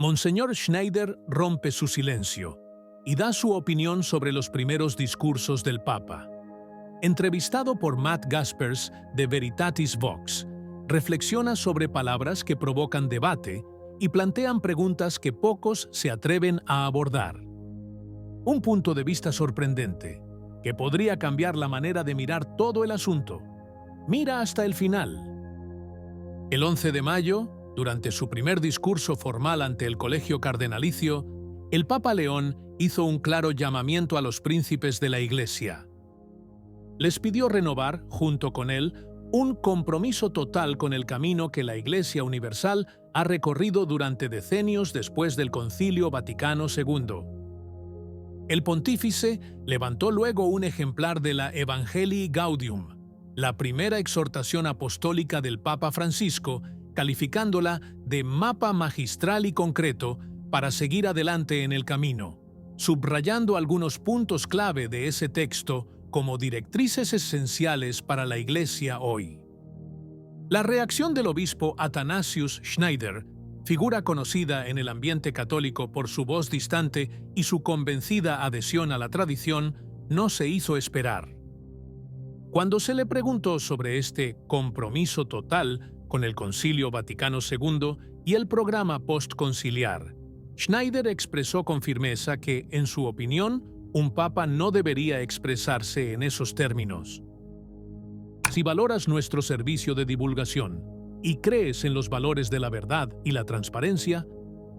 Monseñor Schneider rompe su silencio y da su opinión sobre los primeros discursos del Papa. Entrevistado por Matt Gaspers de Veritatis Vox, reflexiona sobre palabras que provocan debate y plantean preguntas que pocos se atreven a abordar. Un punto de vista sorprendente, que podría cambiar la manera de mirar todo el asunto. Mira hasta el final. El 11 de mayo, durante su primer discurso formal ante el Colegio Cardenalicio, el Papa León hizo un claro llamamiento a los príncipes de la Iglesia. Les pidió renovar, junto con él, un compromiso total con el camino que la Iglesia Universal ha recorrido durante decenios después del Concilio Vaticano II. El pontífice levantó luego un ejemplar de la Evangelii Gaudium, la primera exhortación apostólica del Papa Francisco, calificándola de mapa magistral y concreto para seguir adelante en el camino, subrayando algunos puntos clave de ese texto como directrices esenciales para la Iglesia hoy. La reacción del obispo Athanasius Schneider, figura conocida en el ambiente católico por su voz distante y su convencida adhesión a la tradición, no se hizo esperar. Cuando se le preguntó sobre este compromiso total con el Concilio Vaticano II y el programa postconciliar, Schneider expresó con firmeza que, en su opinión, un papa no debería expresarse en esos términos. Si valoras nuestro servicio de divulgación y crees en los valores de la verdad y la transparencia,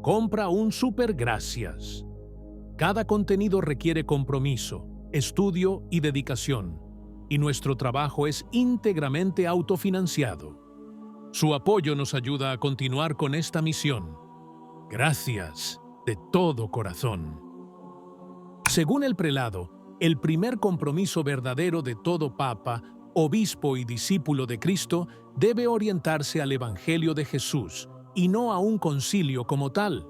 compra un super gracias. Cada contenido requiere compromiso, estudio y dedicación, y nuestro trabajo es íntegramente autofinanciado. Su apoyo nos ayuda a continuar con esta misión. Gracias de todo corazón. Según el prelado, el primer compromiso verdadero de todo papa, obispo y discípulo de Cristo debe orientarse al Evangelio de Jesús y no a un concilio como tal.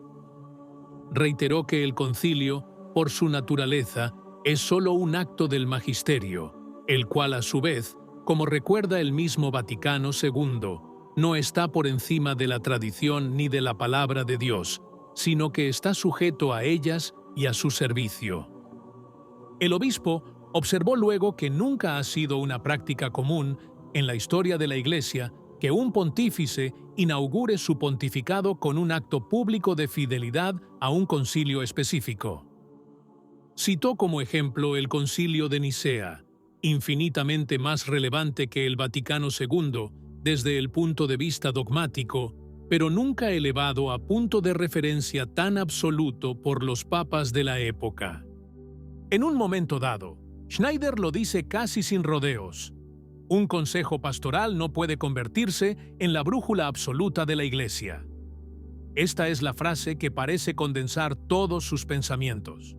Reiteró que el concilio, por su naturaleza, es solo un acto del magisterio, el cual a su vez, como recuerda el mismo Vaticano II, no está por encima de la tradición ni de la palabra de Dios, sino que está sujeto a ellas y a su servicio. El obispo observó luego que nunca ha sido una práctica común en la historia de la Iglesia que un pontífice inaugure su pontificado con un acto público de fidelidad a un concilio específico. Citó como ejemplo el Concilio de Nicea, infinitamente más relevante que el Vaticano II desde el punto de vista dogmático, pero nunca elevado a punto de referencia tan absoluto por los papas de la época. En un momento dado, Schneider lo dice casi sin rodeos: un consejo pastoral no puede convertirse en la brújula absoluta de la Iglesia. Esta es la frase que parece condensar todos sus pensamientos.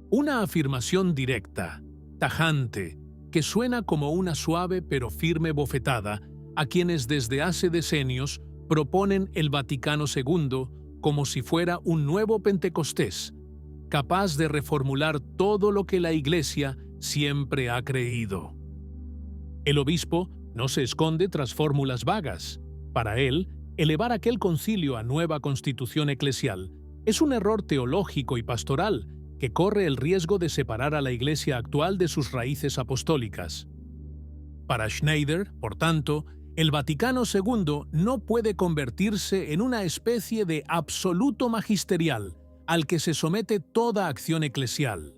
Una afirmación directa, tajante, que suena como una suave pero firme bofetada a quienes desde hace decenios proponen el Vaticano II como si fuera un nuevo Pentecostés, capaz de reformular todo lo que la Iglesia siempre ha creído. El obispo no se esconde tras fórmulas vagas. Para él, elevar aquel concilio a nueva constitución eclesial es un error teológico y pastoral que corre el riesgo de separar a la Iglesia actual de sus raíces apostólicas. Para Schneider, por tanto, el Vaticano II no puede convertirse en una especie de absoluto magisterial al que se somete toda acción eclesial.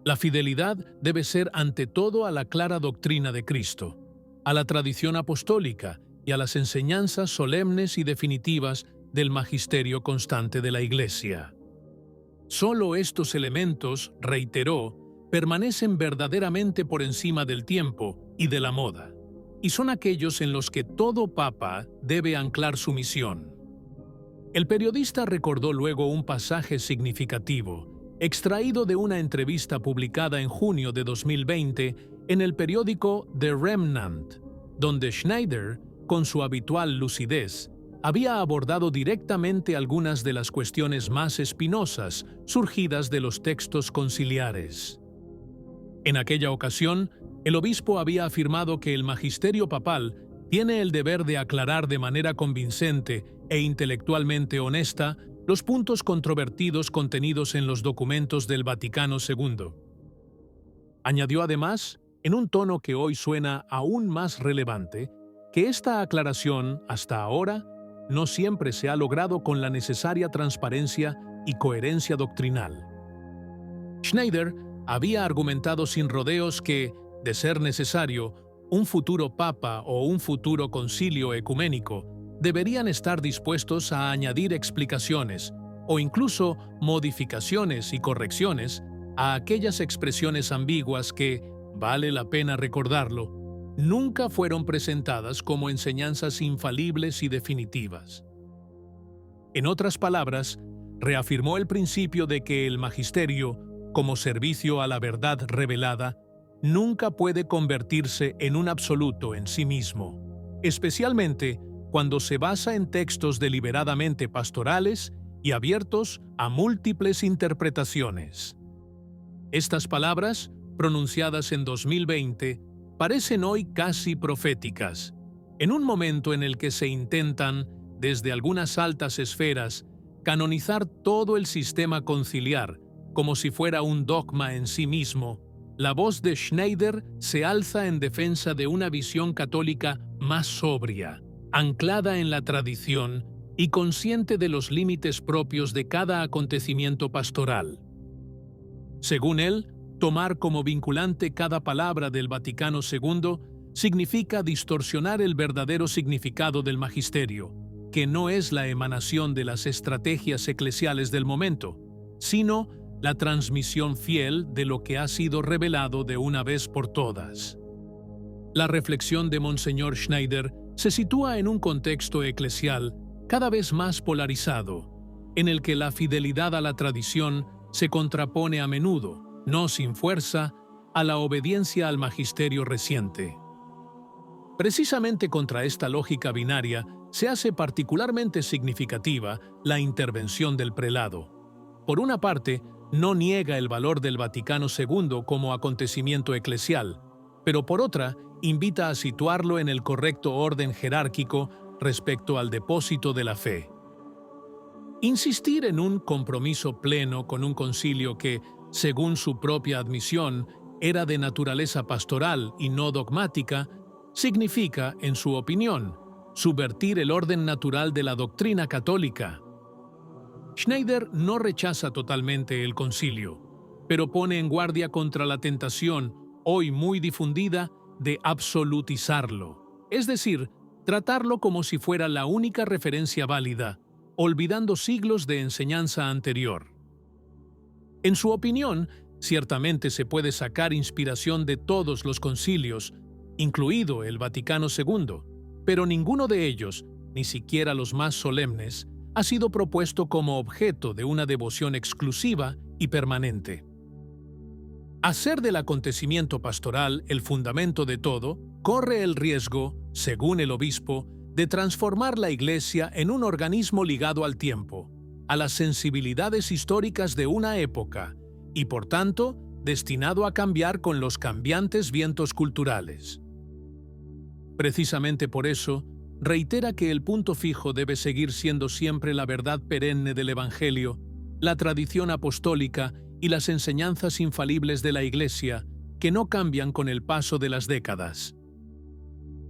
La fidelidad debe ser ante todo a la clara doctrina de Cristo, a la tradición apostólica y a las enseñanzas solemnes y definitivas del magisterio constante de la Iglesia. Solo estos elementos, reiteró, permanecen verdaderamente por encima del tiempo y de la moda, y son aquellos en los que todo papa debe anclar su misión. El periodista recordó luego un pasaje significativo, extraído de una entrevista publicada en junio de 2020 en el periódico The Remnant, donde Schneider, con su habitual lucidez, había abordado directamente algunas de las cuestiones más espinosas surgidas de los textos conciliares. En aquella ocasión, el obispo había afirmado que el magisterio papal tiene el deber de aclarar de manera convincente e intelectualmente honesta los puntos controvertidos contenidos en los documentos del Vaticano II. Añadió además, en un tono que hoy suena aún más relevante, que esta aclaración, hasta ahora, no siempre se ha logrado con la necesaria transparencia y coherencia doctrinal. Schneider había argumentado sin rodeos que, de ser necesario, un futuro papa o un futuro concilio ecuménico deberían estar dispuestos a añadir explicaciones o incluso modificaciones y correcciones a aquellas expresiones ambiguas que, vale la pena recordarlo, nunca fueron presentadas como enseñanzas infalibles y definitivas. En otras palabras, reafirmó el principio de que el magisterio, como servicio a la verdad revelada, nunca puede convertirse en un absoluto en sí mismo, especialmente cuando se basa en textos deliberadamente pastorales y abiertos a múltiples interpretaciones. Estas palabras, pronunciadas en 2020, parecen hoy casi proféticas, en un momento en el que se intentan, desde algunas altas esferas, canonizar todo el sistema conciliar como si fuera un dogma en sí mismo. La voz de Schneider se alza en defensa de una visión católica más sobria, anclada en la tradición y consciente de los límites propios de cada acontecimiento pastoral. Según él, tomar como vinculante cada palabra del Vaticano II significa distorsionar el verdadero significado del magisterio, que no es la emanación de las estrategias eclesiales del momento, sino la transmisión fiel de lo que ha sido revelado de una vez por todas. La reflexión de Monseñor Schneider se sitúa en un contexto eclesial cada vez más polarizado, en el que la fidelidad a la tradición se contrapone a menudo, no sin fuerza, a la obediencia al magisterio reciente. Precisamente contra esta lógica binaria se hace particularmente significativa la intervención del prelado. Por una parte, no niega el valor del Vaticano II como acontecimiento eclesial, pero por otra, invita a situarlo en el correcto orden jerárquico respecto al depósito de la fe. Insistir en un compromiso pleno con un concilio que, según su propia admisión, era de naturaleza pastoral y no dogmática, significa, en su opinión, subvertir el orden natural de la doctrina católica. Schneider no rechaza totalmente el concilio, pero pone en guardia contra la tentación, hoy muy difundida, de absolutizarlo, es decir, tratarlo como si fuera la única referencia válida, olvidando siglos de enseñanza anterior. En su opinión, ciertamente se puede sacar inspiración de todos los concilios, incluido el Vaticano II, pero ninguno de ellos, ni siquiera los más solemnes, ha sido propuesto como objeto de una devoción exclusiva y permanente. Hacer del acontecimiento pastoral el fundamento de todo corre el riesgo, según el obispo, de transformar la Iglesia en un organismo ligado al tiempo, a las sensibilidades históricas de una época y, por tanto, destinado a cambiar con los cambiantes vientos culturales. Precisamente por eso, reitera que el punto fijo debe seguir siendo siempre la verdad perenne del Evangelio, la tradición apostólica y las enseñanzas infalibles de la Iglesia, que no cambian con el paso de las décadas.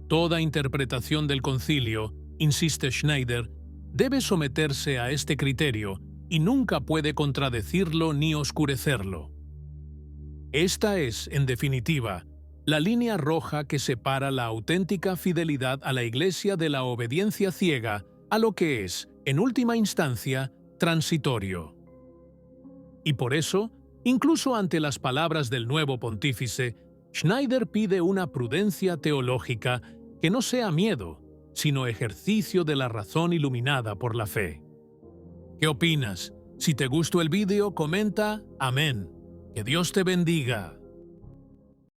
Toda interpretación del concilio, insiste Schneider, debe someterse a este criterio y nunca puede contradecirlo ni oscurecerlo. Esta es, en definitiva, la línea roja que separa la auténtica fidelidad a la Iglesia de la obediencia ciega a lo que es, en última instancia, transitorio. Y por eso, incluso ante las palabras del nuevo pontífice, Schneider pide una prudencia teológica que no sea miedo, sino ejercicio de la razón iluminada por la fe. ¿Qué opinas? Si te gustó el vídeo, comenta. Amén. Que Dios te bendiga.